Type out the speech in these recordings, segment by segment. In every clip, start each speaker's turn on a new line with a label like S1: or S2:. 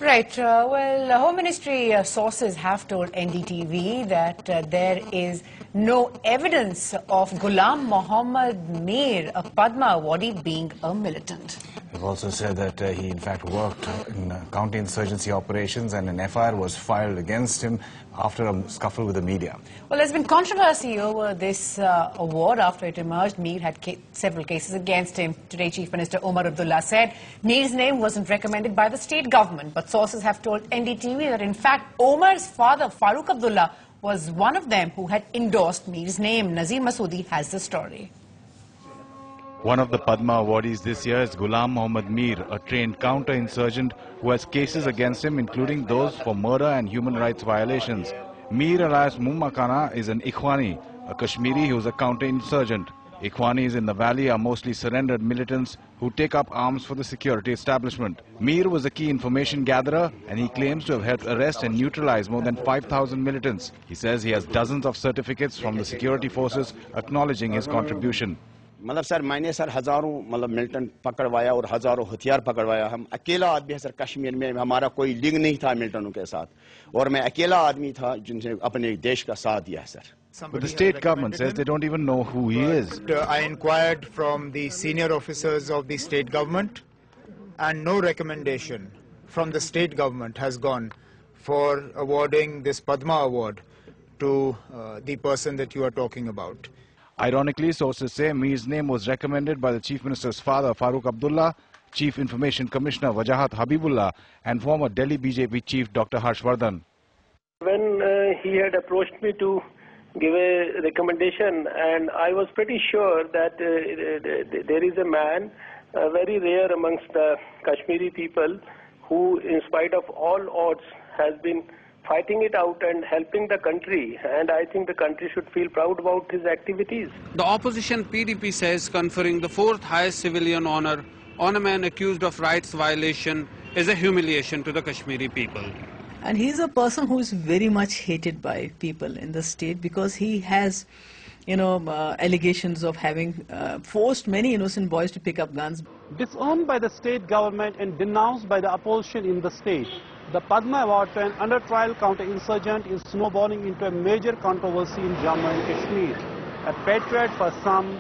S1: Right. Well, Home Ministry sources have told NDTV that there is no evidence of Ghulam Mohammed Mir, a Padma awardee, being a militant.
S2: They've also said that he in fact worked in counter-insurgency operations and an FIR was filed against him after a scuffle with the media.
S1: Well, there's been controversy over this award after it emerged. Mir had several cases against him. Today, Chief Minister Omar Abdullah said Mir's name wasn't recommended by the state government, but sources have told NDTV that in fact Omar's father, Farooq Abdullah, was one of them who had endorsed Mir's name. Nazir Masoodi has the story.
S3: One of the Padma awardees this year is Ghulam Mohammed Mir, a trained counter-insurgent who has cases against him, including those for murder and human rights violations. Mir alias Mummakana is an Ikhwani, a Kashmiri who is a counter-insurgent. Ikhwanis in the valley are mostly surrendered militants who take up arms for the security establishment. Mir was a key information gatherer and he claims to have helped arrest and neutralize more than 5,000 militants. He says he has dozens of certificates from the security forces acknowledging his contribution.
S4: मतलब sir मैंने sir हजारों मतलब militant पकड़वाया और हजारों हथियार पकड़वाया। हम अकेला आदमी है सर कश्मीर में, हमारा कोई लिंक नहीं था मिलिटेंटों के साथ और मैं अकेला आदमी था जिनसे अपने देश का साथ दिया sir.
S3: But the state government says they don't even know who he is.
S5: I inquired from the senior officers of the state government and no recommendation from the state government has gone for awarding this Padma award to the person that you are talking about.
S3: Ironically, sources say Mir's name was recommended by the Chief Minister's father, Farooq Abdullah, Chief Information Commissioner Wajahat Habibullah, and former Delhi BJP Chief Dr. Harshvardhan.
S6: When he had approached me to give a recommendation, and I was pretty sure that there is a man, very rare amongst the Kashmiri people, who, in spite of all odds, has been fighting it out and helping the country, and I think the country should feel proud about his activities.
S7: The opposition PDP says conferring the fourth highest civilian honor on a man accused of rights violation is a humiliation to the Kashmiri people.
S8: And he's a person who is very much hated by people in the state because he has, allegations of having forced many innocent boys to pick up guns.
S9: Disowned by the state government and denounced by the opposition in the state, the Padma Award to an under-trial counter-insurgent is snowballing into a major controversy in Jammu and Kashmir. A patriot for some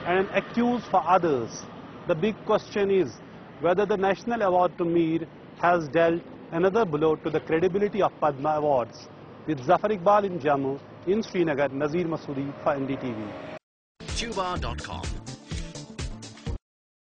S9: and an accused for others. The big question is whether the national award to Mir has dealt another blow to the credibility of Padma Awards. With Zafar Iqbal in Jammu, in Srinagar, Nazir Masoodi for NDTV.
S10: Tuba.com